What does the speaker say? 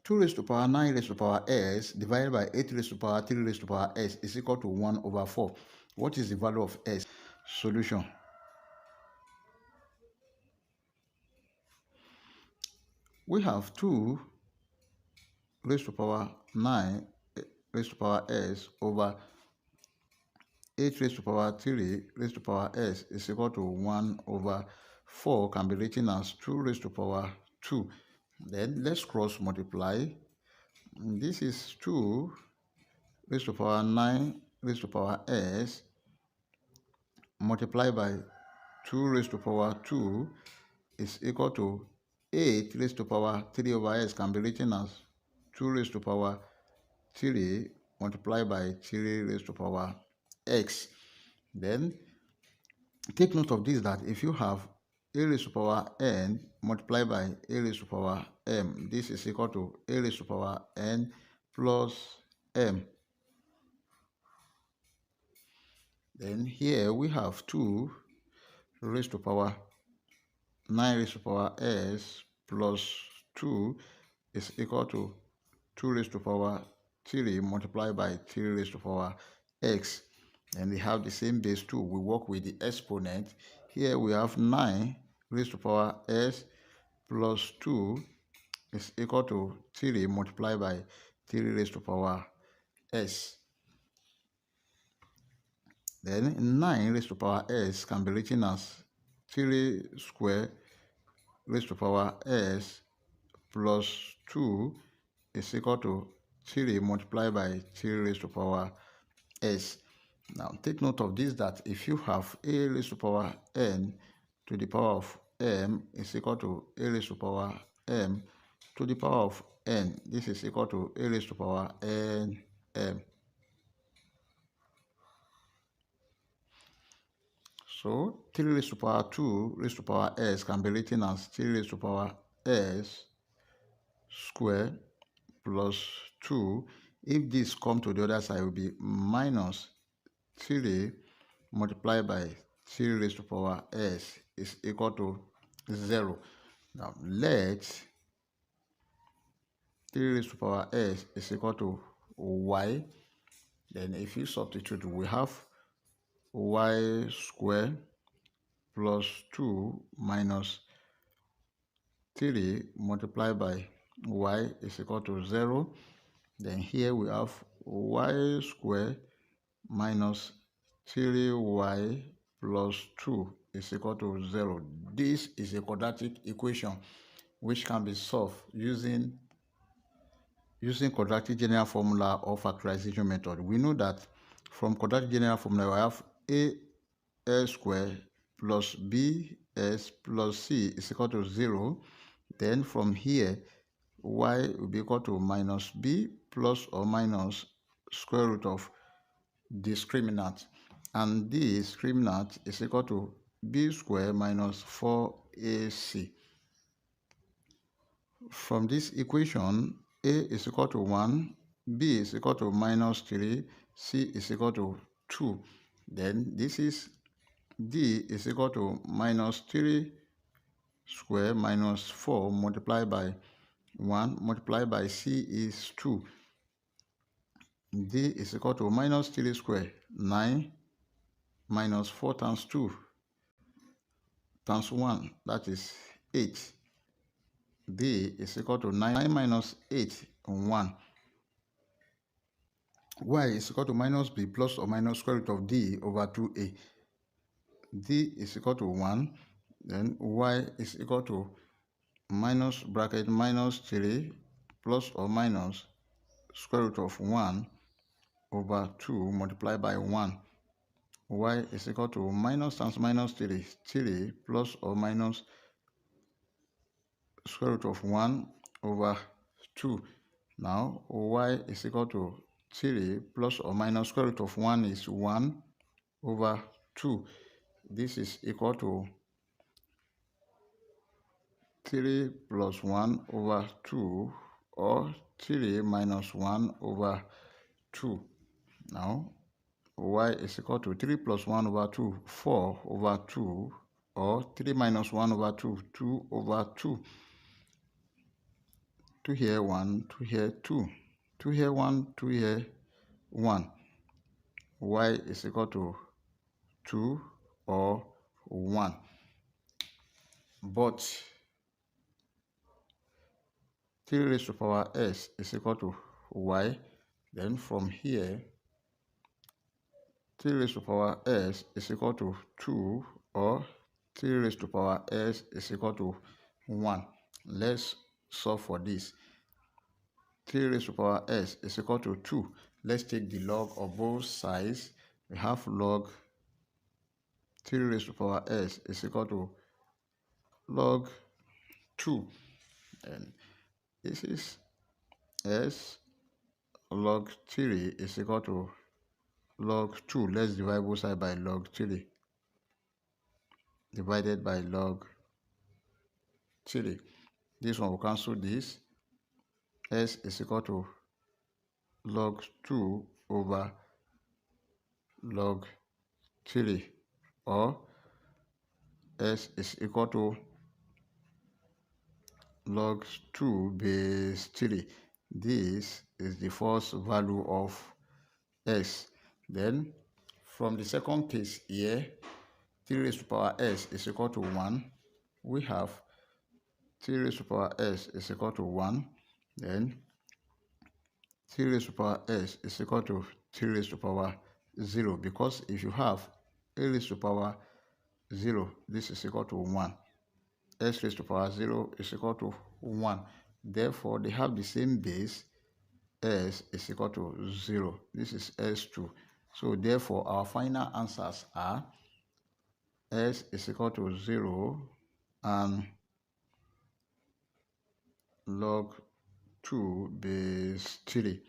2 raised to power 9 raised to power s divided by 8 raised to power 3 raised to power s is equal to 1 over 4. What is the value of s? Solution. We have 2 raised to power 9 raised to power s over 8 raised to power 3 raised to power s is equal to 1 over 4, can be written as 2 raised to power 2. Then let's cross multiply. This is 2 raised to power 9 raised to power s multiplied by 2 raised to power 2 is equal to 8 raised to power 3 over s, can be written as 2 raised to power 3 multiplied by 3 raised to power x. Then take note of this, that if you have a raised to power n multiplied by a raised to power m, this is equal to a raised to power n plus m. Then here we have 2 raised to power 9 raised to power s plus 2 is equal to 2 raised to power 3 multiplied by 3 raised to power x. And they have the same base 2. We work with the exponent. Here we have 9 raised to power s plus 2 is equal to 3 multiplied by 3 raised to power s. Then 9 raised to power s can be written as 3 square raised to power s plus 2 is equal to 3 multiplied by 3 raised to power s. Now take note of this, that if you have a raised to power n to the power of m is equal to a raised to power m to the power of n, this is equal to a raised to power n m. So 3 raised to power 2 raised to power s can be written as 3 raised to power s square plus 2. If this come to the other side, it will be minus 3 multiplied by 3 raised to power s is equal to 0. Now let 3 raised to power s is equal to y. Then if you substitute, we have y square plus 2 minus 3 multiplied by y is equal to 0. Then here we have y square minus 3y plus 2 is equal to 0. This is a quadratic equation which can be solved using quadratic general formula or factorization method. We know that from quadratic general formula we have a square plus bs plus c is equal to 0. Then from here, y will be equal to minus b plus or minus square root of discriminant, and this discriminant is equal to b square minus 4ac. From this equation, a is equal to 1, b is equal to minus 3, c is equal to 2. Then this is d is equal to minus 3 square minus 4 multiplied by 1 multiplied by c is 2. D is equal to minus 3 square, 9 minus 4 times 2 times 1, that is 8. D is equal to 9 minus 8, 1. Y is equal to minus b plus or minus square root of d over 2a. D is equal to 1. Then y is equal to minus bracket minus 3 plus or minus square root of 1 over 2 multiplied by 1. Y is equal to minus times minus 3, 3 plus or minus square root of 1 over 2. Now y is equal to 3 plus or minus square root of 1 is 1 over 2. This is equal to 3 plus 1 over 2, or 3 minus 1 over 2. Now y is equal to 3 plus 1 over 2, 4 over 2, or 3 minus 1 over 2, 2 over 2. 2 here 1, 2 here 2, 2 here 1, 2 here 1. Y is equal to 2 or 1. But 3 raised to power s is equal to y. Then from here, 3 raised to power s is equal to 2 or 3 raised to power s is equal to 1. Let's solve for this. 3 raised to power s is equal to 2. Let's take the log of both sides. We have log 3 raised to power s is equal to log 2. And this is s log 3 is equal to log 2. Let's divide both sides by log 3. Divided by log 3. This one will cancel this. S is equal to log 2 over log 3, or S is equal to log 2 base 3. This is the first value of S. Then from the second case here, 3 raised to power S is equal to 1. We have 3 raised to power S is equal to 1. Then 3 raised to power s is equal to 3 raised to power 0, because if you have a raised to power 0, this is equal to 1. S raised to power 0 is equal to 1. Therefore, they have the same base. S is equal to 0. This is S2. So therefore, our final answers are S is equal to 0 and log 2 base 3.